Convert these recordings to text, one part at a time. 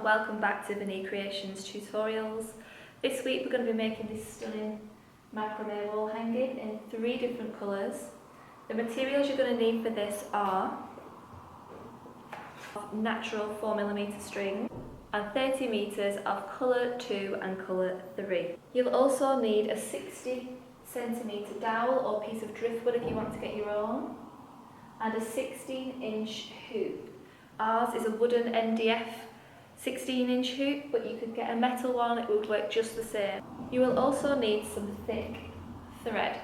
Welcome back to Vanircreations tutorials. This week we're going to be making this stunning macrame wall hanging in 3 different colours. The materials you're going to need for this are natural 4mm string and 30 metres of colour 2 and colour 3. You'll also need a 60cm dowel or piece of driftwood if you want to get your own, and a 16-inch hoop. Ours is a wooden MDF 16-inch hoop, but you could get a metal one, it would work just the same. You will also need some thick thread.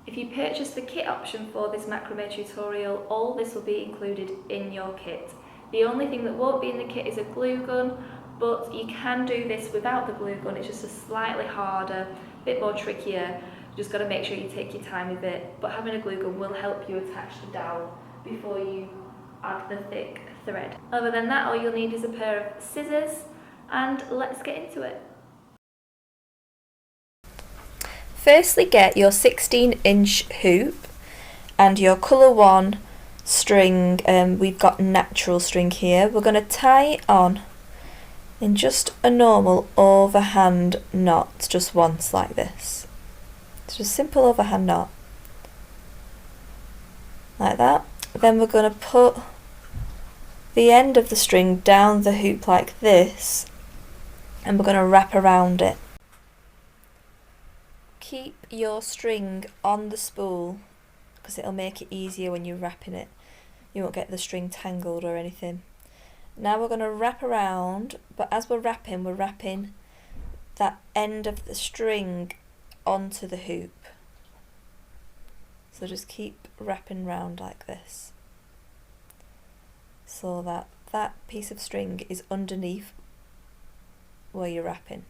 If you purchase the kit option for this macrame tutorial, all this will be included in your kit. The only thing that won't be in the kit is a glue gun, but you can do this without the glue gun. It's just a slightly harder, bit more trickier. You just got to make sure you take your time with it, but having a glue gun will help you attach the dowel before you add the thick thread. Other than that, all you'll need is a pair of scissors, and let's get into it. Firstly, get your 16-inch hoop and your colour 1 string. We've got natural string here. We're going to tie it on in just a normal overhand knot, just once like this. It's just a simple overhand knot, like that. Then we're going to put the end of the string down the hoop like this, and we're going to wrap around it. Keep your string on the spool because it'll make it easier when you're wrapping it. You won't get the string tangled or anything. Now we're going to wrap around, but as we're wrapping that end of the string onto the hoop. So just keep wrapping round like this, so that that piece of string is underneath where you're wrapping.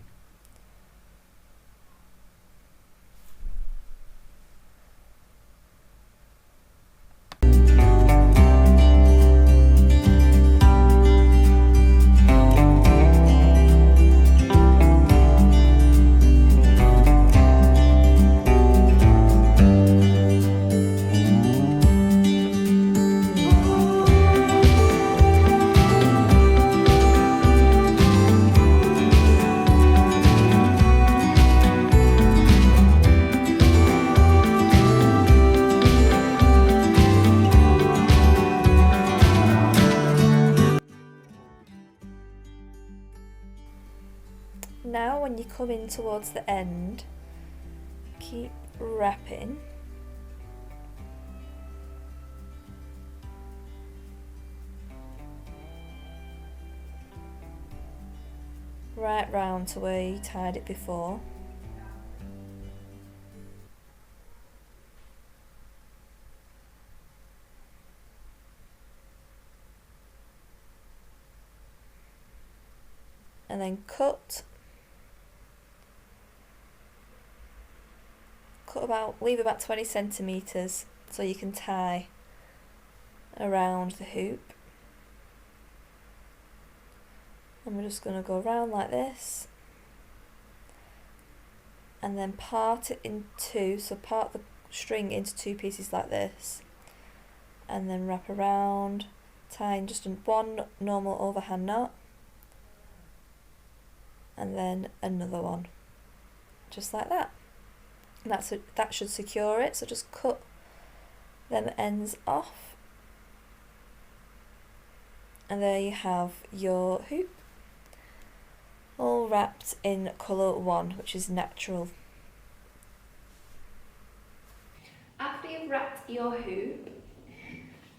Now when you come in towards the end, keep wrapping. Right round to where you tied it before. And then leave about 20 centimetres so you can tie around the hoop. And we're just going to go around like this and then part it in 2, so part the string into 2 pieces like this, and then wrap around, tying just one normal overhand knot and then another one, just like that. And that should secure it, so just cut them ends off, and there you have your hoop, all wrapped in colour 1, which is natural. After you've wrapped your hoop,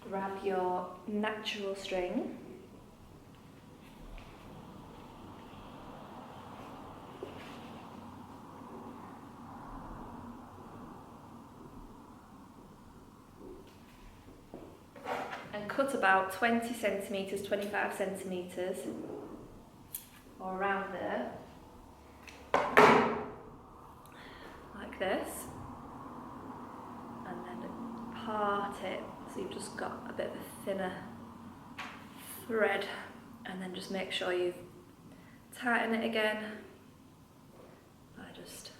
grab your natural string and cut about 20 centimetres, 25 centimetres or around there, like this, and then part it so you've just got a bit of a thinner thread, and then just make sure you tighten it again by just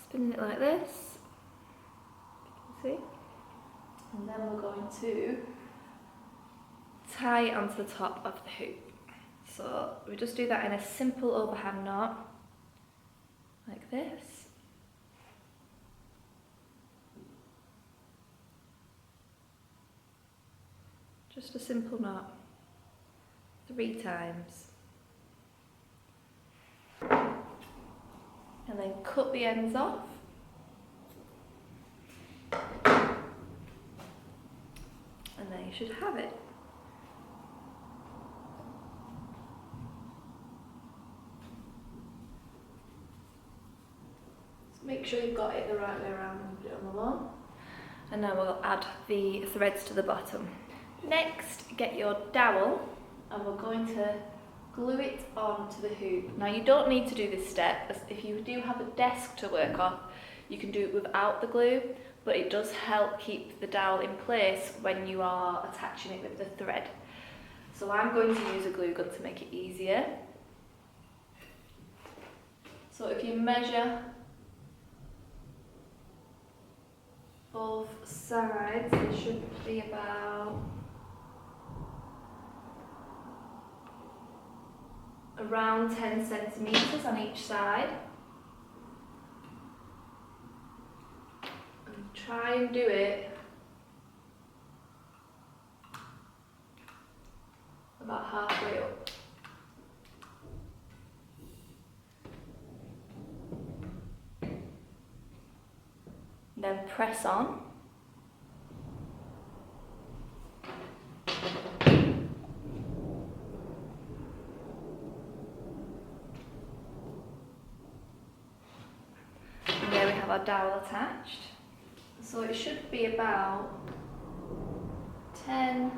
spinning it like this, you can see, and then we're going to tie it onto the top of the hoop. So we just do that in a simple overhand knot, like this. Just a simple knot, 3 times. And then cut the ends off. And then you should have it. Make sure you've got it the right way around and put it on the wall. And now we'll add the threads to the bottom. Next, get your dowel and we're going to glue it onto the hoop. Now you don't need to do this step, as if you do have a desk to work off, you can do it without the glue, but it does help keep the dowel in place when you are attaching it with the thread. So I'm going to use a glue gun to make it easier. So if you measure both sides, it should be about around 10 centimetres on each side. And try and do it about halfway up. Then press on. And there we have our dowel attached. So it should be about 10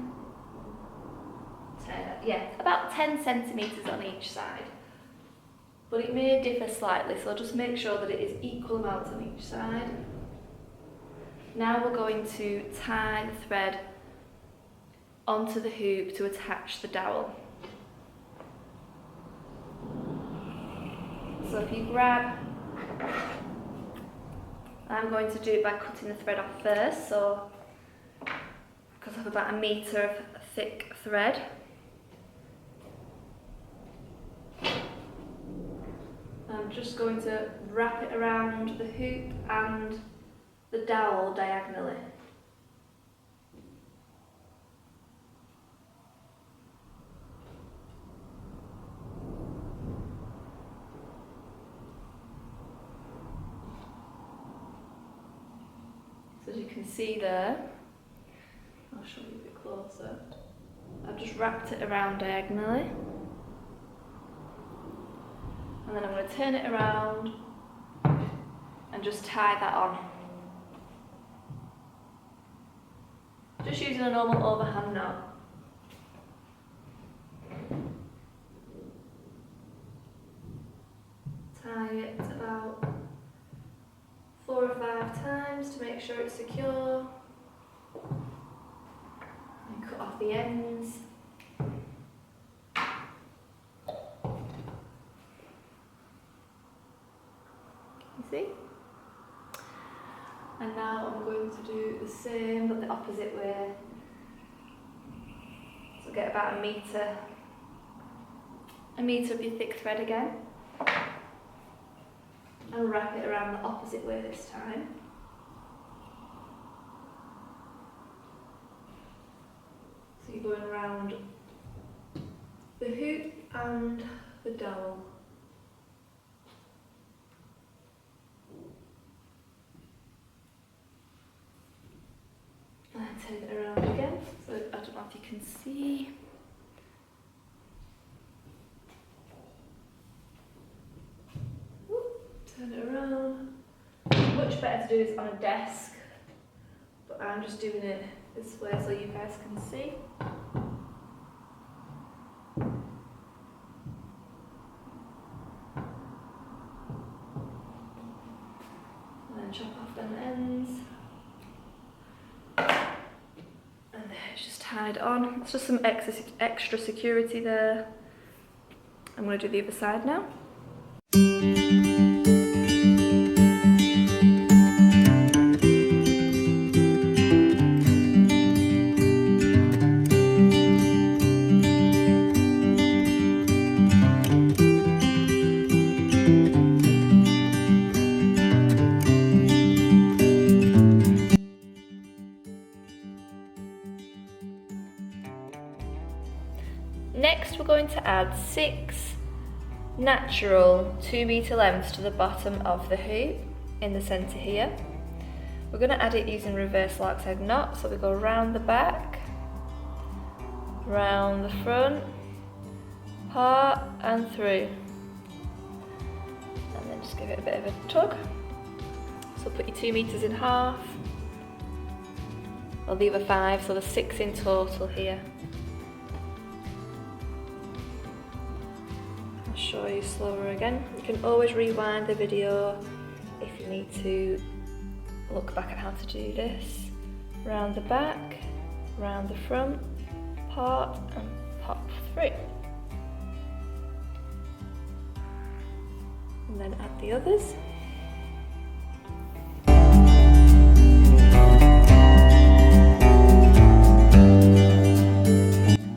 centimetres on each side. But it may differ slightly, so just make sure that it is equal amounts on each side. Now we're going to tie the thread onto the hoop to attach the dowel. So if you grab, I'm going to do it by cutting the thread off first, so cut off about 1 metre of thick thread. I'm just going to wrap it around the hoop and the dowel diagonally. So as you can see there, I'll show you a bit closer. I've just wrapped it around diagonally. And then I'm going to turn it around and just tie that on. Just using a normal overhand knot. Tie it about 4 or 5 times to make sure it's secure. And cut off the ends. You see? And now I'm going to do the same but the opposite way. So get about 1 metre of your thick thread again. And wrap it around the opposite way this time. So you're going around the hoop and the dowel. And then turn it around again, so I don't know if you can see. Turn it around. Much better to do this on a desk, but I'm just doing it this way so you guys can see. ends. And there, it's just tied on. It's just some extra security there. I'm going to do the other side now. Next we're going to add 6 natural 2-metre lengths to the bottom of the hoop in the centre here. We're going to add it using reverse lark's head knot, so we go round the back, round the front, part and through. And then just give it a bit of a tug. So put your 2 metres in half, or the other 5, so there's 6 in total here. Show you slower again. You can always rewind the video if you need to look back at how to do this. Round the back, round the front, part and pop through. And then add the others.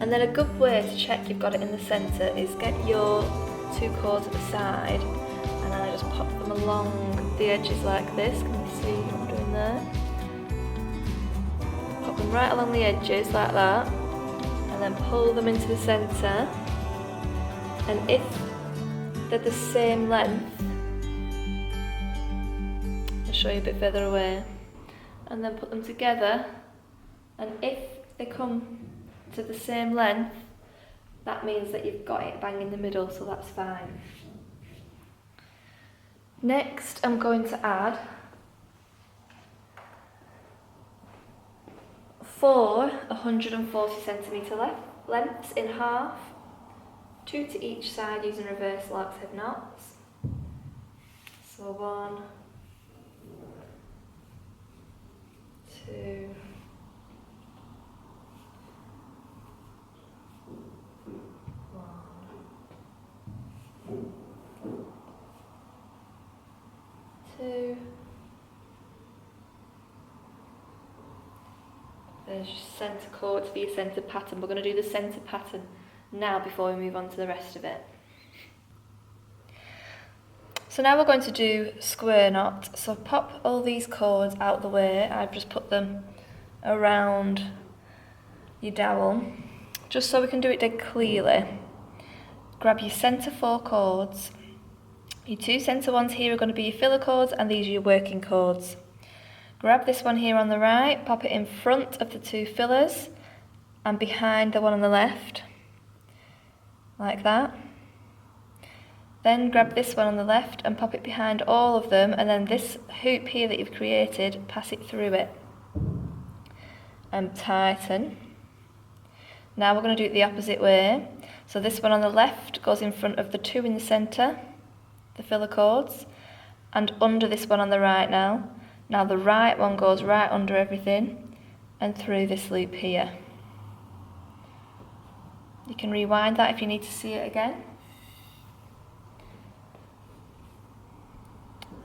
And then a good way to check you've got it in the centre is get your 2 cords at the side, and I just pop them along the edges like this. Can you see what I'm doing there? Pop them right along the edges like that, and then pull them into the centre. And if they're the same length, I'll show you a bit further away, and then put them together, and if they come to the same length, that means that you've got it bang in the middle, so that's fine. Next, I'm going to add 4 140cm lengths in half, 2 to each side using reverse lark's head knots. So 1, 2, 2. There's your centre cord for your centre pattern. We're going to do the centre pattern now before we move on to the rest of it. So now we're going to do square knot. So pop all these cords out the way. I've just put them around your dowel, just so we can do it dead clearly. Grab your centre 4 cords. Your 2 centre ones here are going to be your filler cords, and these are your working cords. Grab this one here on the right, pop it in front of the 2 fillers and behind the one on the left, like that. Then grab this one on the left and pop it behind all of them, and then this hoop here that you've created, pass it through it and tighten. Now we're going to do it the opposite way. So this one on the left goes in front of the 2 in the centre, the filler cords, and under this one on the right now. Now the right one goes right under everything and through this loop here. You can rewind that if you need to see it again.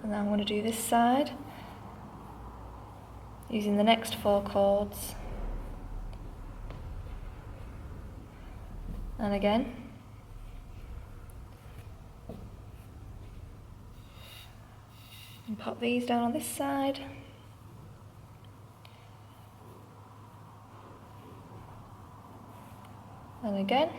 And now I'm going to do this side using the next 4 cords. And again. And pop these down on this side. And again.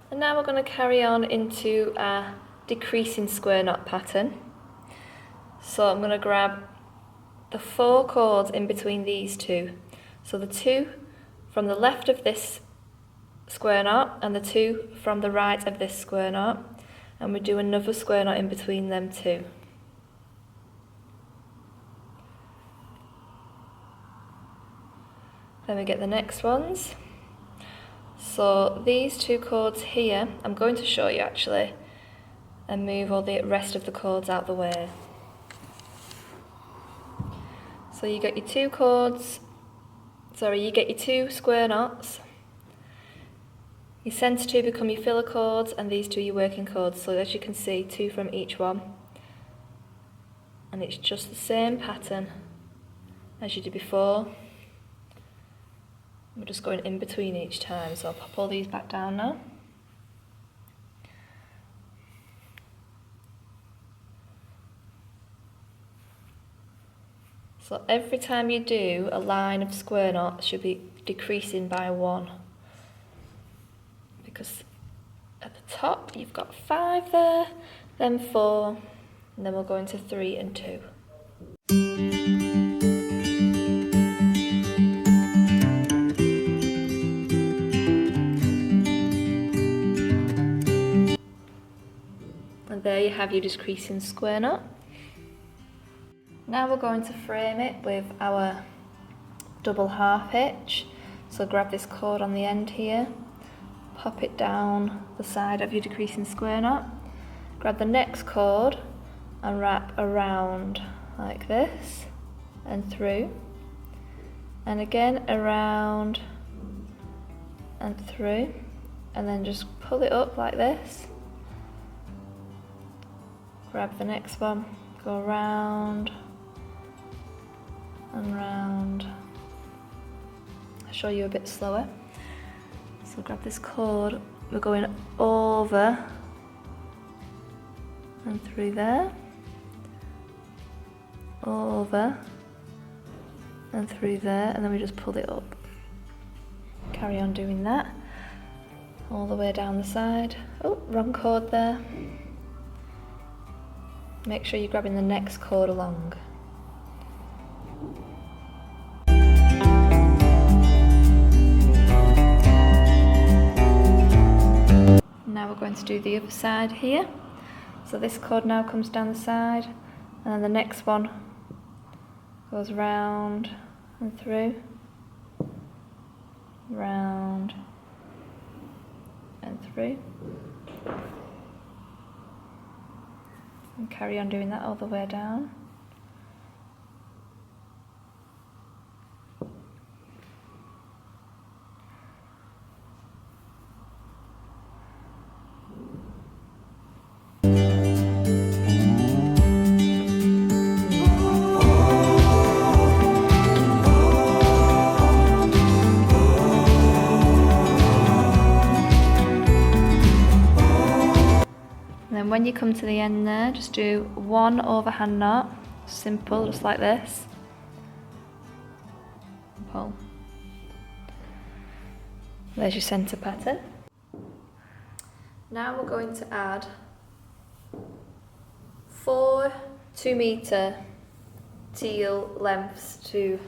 And now we're going to carry on into a decreasing square knot pattern. So I'm going to grab the 4 cords in between these 2. So the 2 from the left of this square knot and the 2 from the right of this square knot, and we do another square knot in between them 2. Then we get the next ones. So these 2 cords here, I'm going to show you actually, and move all the rest of the cords out the way. So you get your 2 cords, you get your 2 square knots. Your centre 2 become your filler cords, and these 2 your working cords. So as you can see, 2 from each one. And it's just the same pattern as you did before. We're just going in between each time, so I'll pop all these back down now. So every time you do a line of square knots should be decreasing by 1. Because at the top you've got 5 there, then 4, and then we'll go into 3 and 2. And there you have your decreasing square knot. Now we're going to frame it with our double half hitch. So grab this cord on the end here, pop it down the side of your decreasing square knot, grab the next cord and wrap around like this and through, and again around and through, and then just pull it up like this. Grab the next one, go round and round. I'll show you a bit slower. So grab this cord, we're going over and through there, over and through there, and then we just pull it up. Carry on doing that all the way down the side. Oh, wrong cord there. Make sure you're grabbing the next cord along. Now we're going to do the other side here. So this cord now comes down the side, and then the next one goes round and through, round and through, and carry on doing that all the way down. Then when you come to the end there, just do 1 overhand knot, simple, just like this. Pull. There's your centre pattern. Now we're going to add 4 2-metre teal lengths to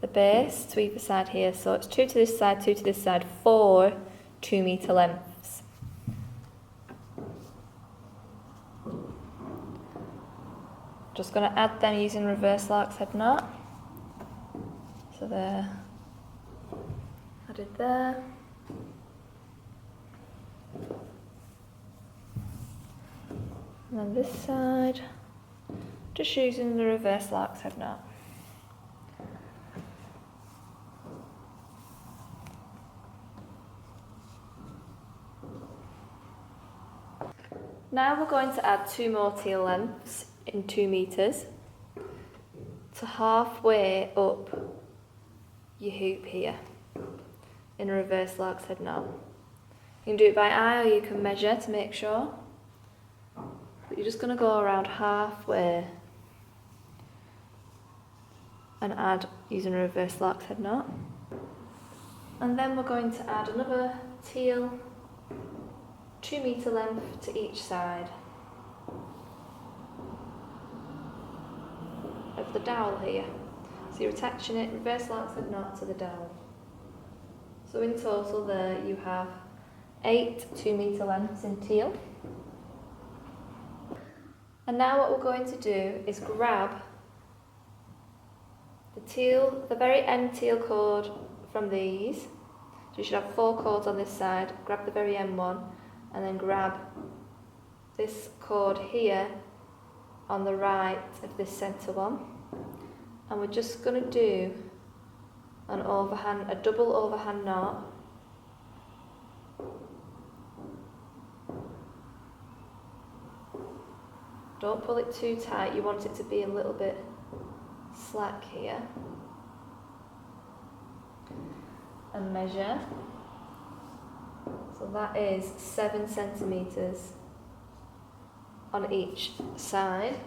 the base, to either side here. So it's 2 to this side, 2 to this side, 4 2-metre lengths. Just going to add them using reverse lark's head knot. So there, added there. And then this side, just using the reverse lark's head knot. Now we're going to add 2 more teal lengths in 2 meters to halfway up your hoop here in a reverse lark's head knot. You can do it by eye or you can measure to make sure, but you're just going to go around halfway and add using a reverse lark's head knot. And then we're going to add another teal 2-meter length to each side of the dowel here. So you're attaching it reverse lark's head knot to the dowel. So in total there you have 8 2-metre lengths in teal. And now what we're going to do is grab the very end teal cord from these. So you should have 4 cords on this side. Grab the very end one and then grab this cord here on the right of this centre one. And we're just going to do a double overhand knot. Don't pull it too tight, you want it to be a little bit slack here. And measure. So that is 7 centimetres on each side.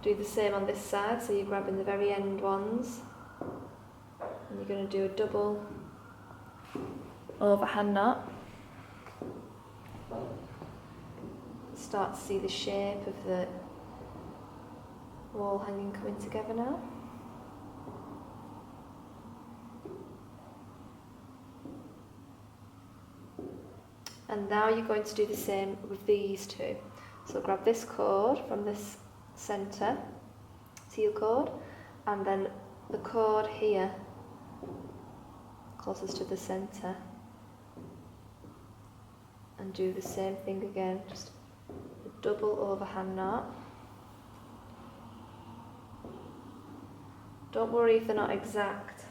Do the same on this side, so you're grabbing the very end ones and you're going to do a double overhand knot. Start to see the shape of the wall hanging coming together now. And now you're going to do the same with these two. So grab this cord from this centre, teal cord, and then the cord here, closest to the centre, and do the same thing again, just a double overhand knot. Don't worry if they're not exact,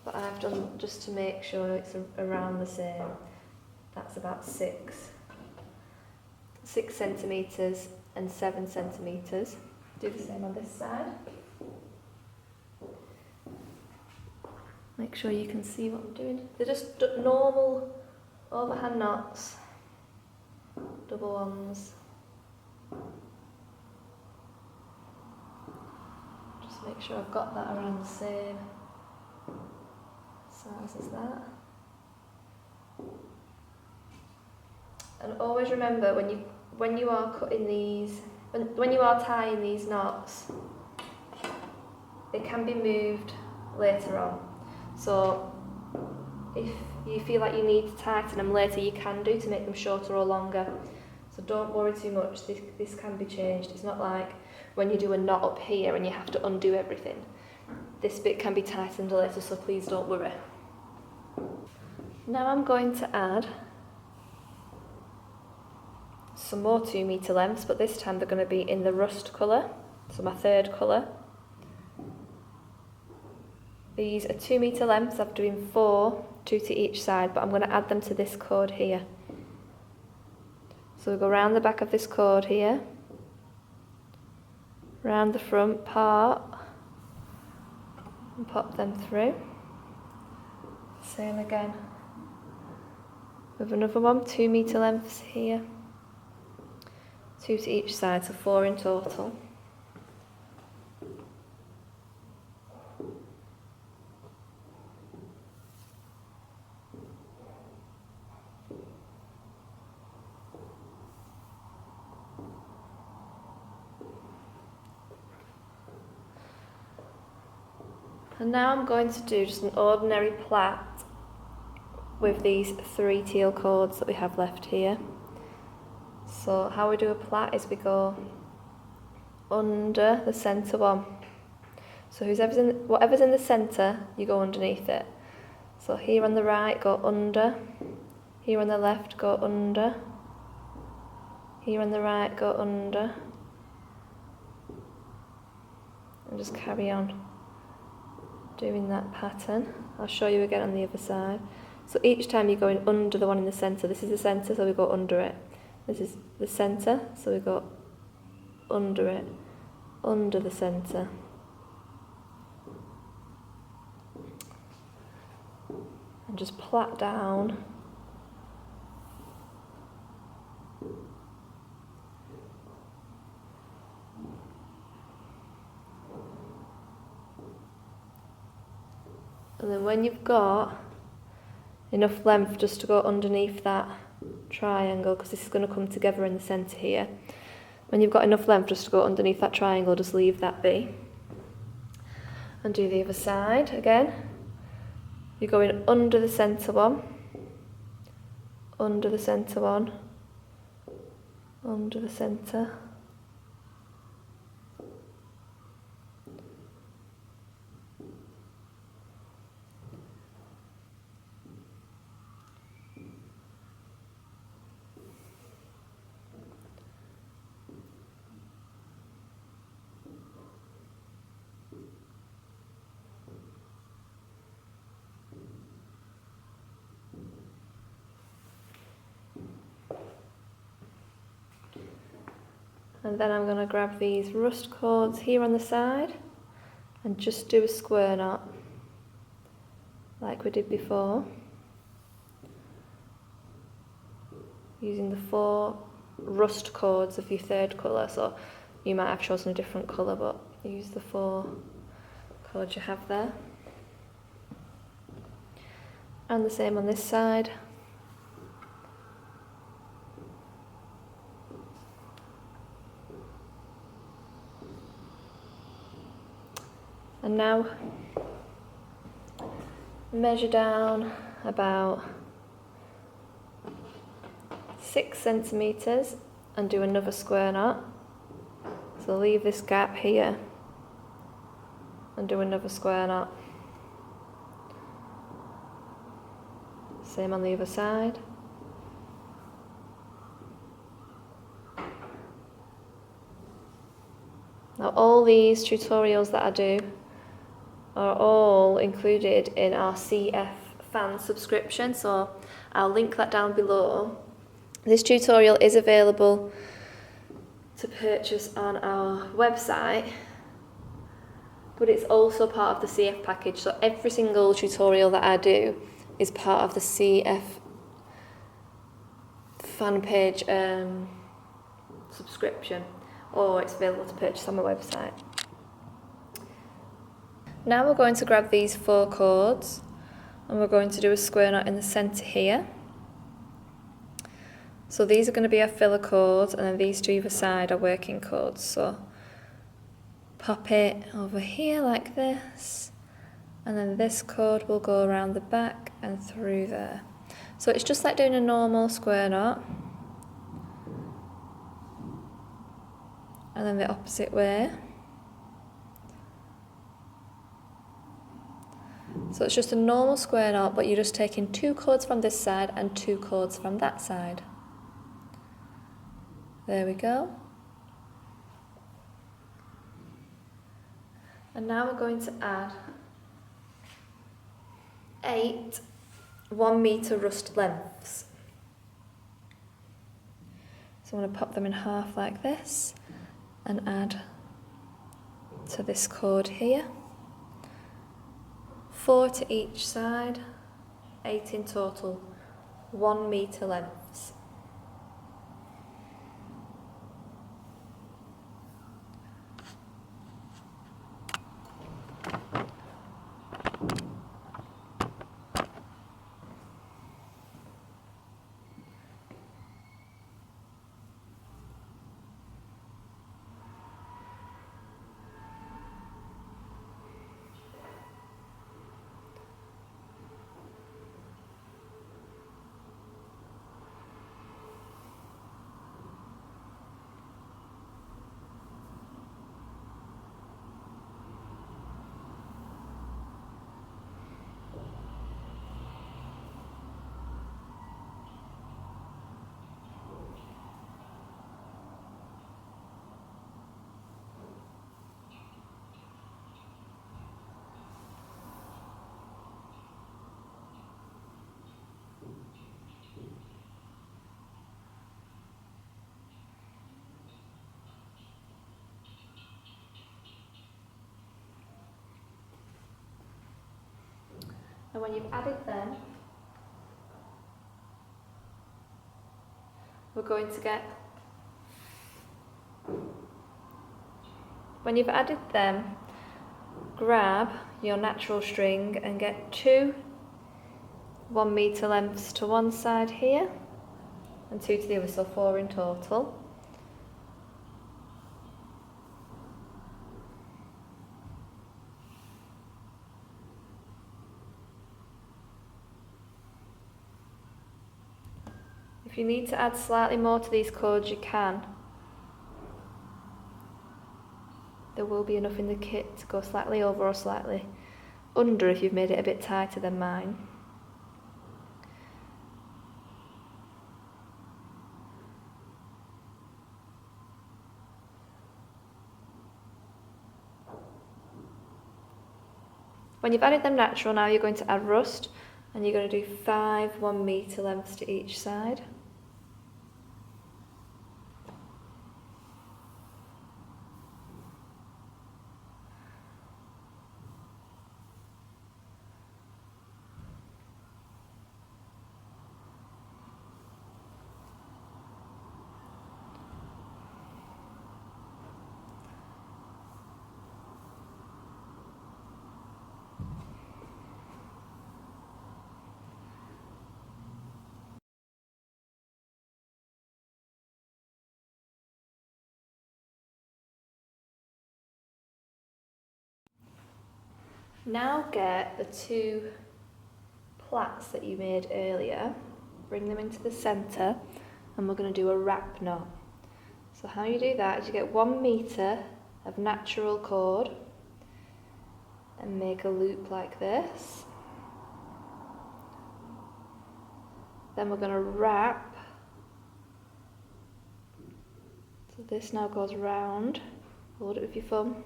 but I've done just to make sure it's around the same. That's about 6 centimetres and 7 centimetres. Do the same on this side. Make sure you can see what I'm doing. They're just normal overhand knots, double ones. Just make sure I've got that around the same size as that. And always remember when you are cutting these, when you are tying these knots, they can be moved later on. So if you feel like you need to tighten them later, you can do to make them shorter or longer. So don't worry too much, this can be changed. It's not like when you do a knot up here and you have to undo everything. This bit can be tightened later, so please don't worry. Now I'm going to add some more 2 metre lengths, but this time they're going to be in the rust colour, so my third colour. These are 2 metre lengths. I'm doing 4, 2 to each side, but I'm going to add them to this cord here. So we go round the back of this cord here, round the front part, and pop them through. Same again with another one, 2 metre lengths here, 2 to each side, so 4 in total. And now I'm going to do just an ordinary plait with these 3 teal cords that we have left here. So how we do a plait is we go under the centre one. So whatever's in the centre, you go underneath it. So here on the right, go under. Here on the left, go under. Here on the right, go under. And just carry on doing that pattern. I'll show you again on the other side. So each time you're going under the one in the centre. This is the centre, so we go under it. This is the centre, so we go under it, under the centre. And just plait down. And then when you've got enough length just to go underneath that triangle, because this is going to come together in the centre here. When you've got enough length just to go underneath that triangle, just leave that be. And do the other side again. You're going under the centre one, under the centre one, under the centre. And then I'm going to grab these rust cords here on the side and just do a square knot like we did before, using the 4 rust cords of your third colour. So you might have chosen a different colour, but use the 4 cords you have there. And the same on this side. And now measure down about 6 centimetres and do another square knot. So leave this gap here and do another square knot. Same on the other side. Now all these tutorials that I do are all included in our CF fan subscription, so I'll link that down below. This tutorial is available to purchase on our website, but it's also part of the CF package, so every single tutorial that I do is part of the CF fan page subscription, or it's available to purchase on my website. Now we're going to grab these 4 cords and we're going to do a square knot in the centre here. So these are going to be our filler cords, and then these 2 either side are working cords. So pop it over here like this, and then this cord will go around the back and through there. So it's just like doing a normal square knot, and then the opposite way. So it's just a normal square knot, but you're just taking 2 cords from this side and 2 cords from that side. There we go. And now we're going to add 8 1 metre rust lengths. So I'm going to pop them in half like this and add to this cord here. 4 to each side, 8 in total, 1 metre lengths. And when you've added them, we're going to get, when you've added them, grab your natural string and get 2 1 metre lengths to one side here and 2 to the other, so 4 in total. If you need to add slightly more to these cords, you can. There will be enough in the kit to go slightly over or slightly under if you've made it a bit tighter than mine. When you've added them natural, now you're going to add rust, and you're going to do 5 1 metre lengths to each side. Now get the 2 plaits that you made earlier, bring them into the centre, and we're going to do a wrap knot. So how you do that is you get 1 metre of natural cord and make a loop like this. Then we're going to wrap. So this now goes round. Hold it with your thumb.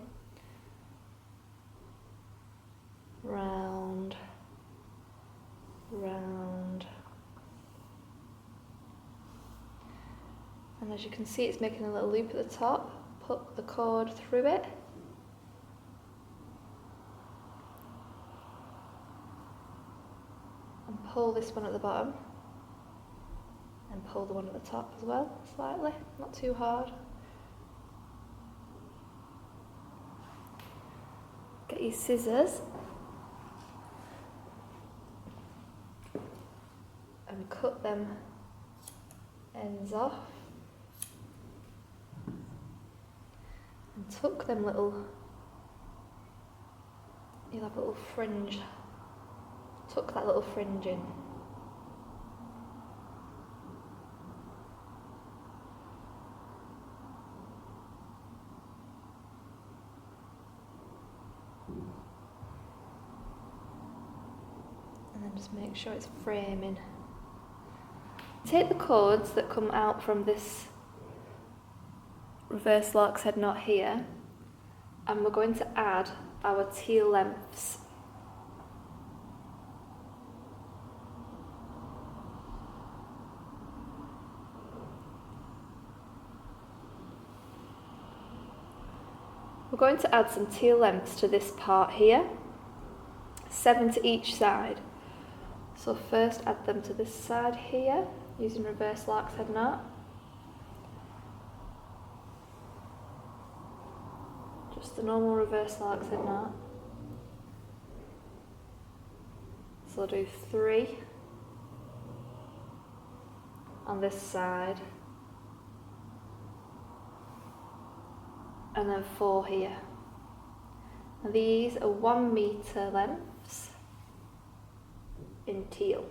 Round, round, and as you can see it's making a little loop at the top. Put the cord through it and pull this one at the bottom and pull the one at the top as well, slightly, not too hard. Get your scissors and cut them ends off and tuck them little, you'll have a little fringe, tuck that little fringe in. And then just make sure it's framing. Take the cords that come out from this reverse lark's head knot here, and we're going to add our teal lengths. We're going to add some teal lengths to this part here, 7 to each side. So first add them to this side here, using reverse lark's head knot. Just the normal reverse lark's head knot. So I'll do 3 on this side, and then 4 here. And these are 1 metre lengths in teal.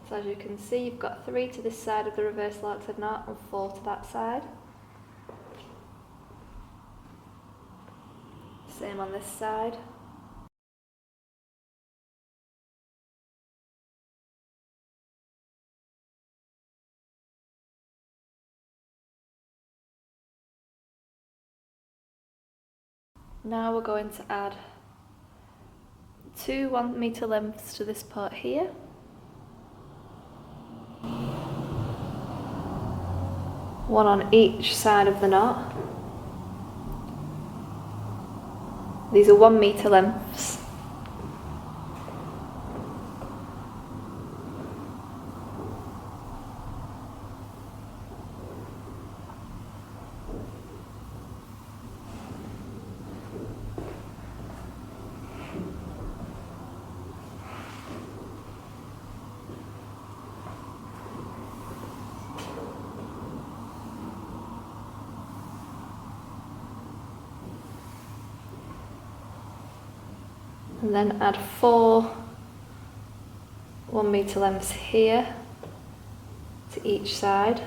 So as you can see, you've got 3 to this side of the reverse lark's head knot and 4 to that side. Same on this side. Now we're going to add 2 1 metre lengths to this part here. One on each side of the knot. These are 1 metre lengths. And then add 4 1 metre lengths here to each side.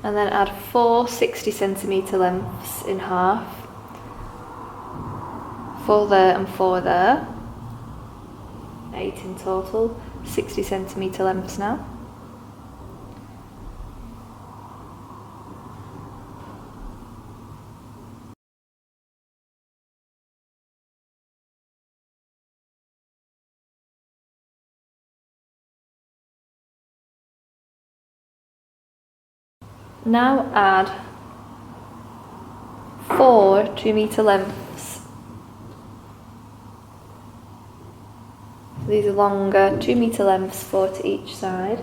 And then add 4 60cm lengths in half. 4 there and 4 there. 8 in total, 60cm lengths now. Now add 4 2 metre lengths. These are longer, 2 metre lengths, 4 to each side.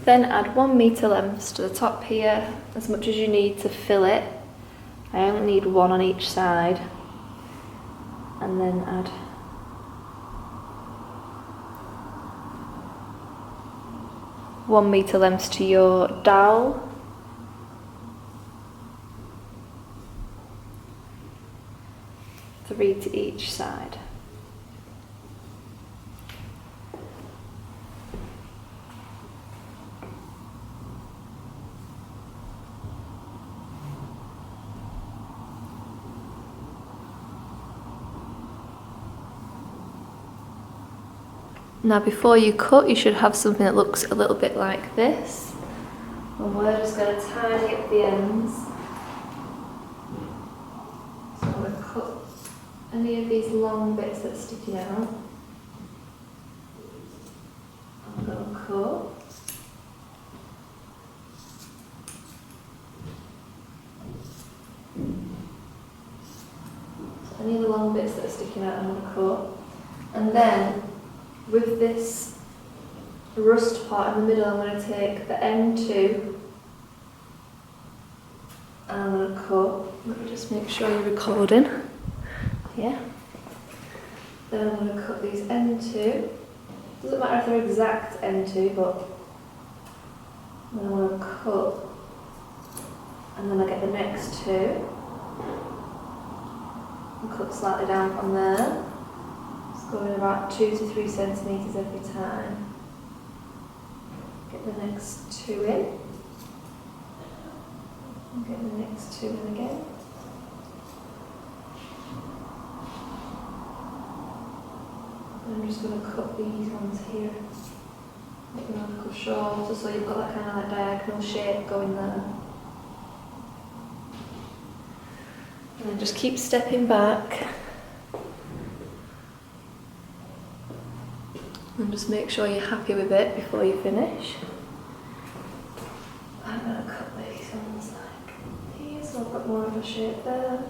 Then add 1 metre lengths to the top here, as much as you need to fill it. I only need 1 on each side. And then add 1 metre lengths to your dowel. Three to each side. Now before you cut, you should have something that looks a little bit like this. And we're just going to tidy up the ends. So I'm going to cut any of these long bits that are sticking out. I'm going to cut. So any of the long bits that are sticking out, I'm going to cut. And then with this rust part in the middle, I'm going to take the end 2 and I'm going to cut. Let me just make sure you're recording. Yeah. Then I'm going to cut these end 2. Doesn't matter if they're exact end 2, but then I'm going to cut, and then I get the next 2 and cut slightly down from there. Going about 2 to 3 centimetres every time. Get the next 2 in. And get the next 2 in again. And I'm just going to cut these ones here. Make them a little short, just so you've got that kind of like diagonal shape going there. And then just keep stepping back. And just make sure you're happy with it before you finish. I'm going to cut these ones like these, so I've got more of a shape there.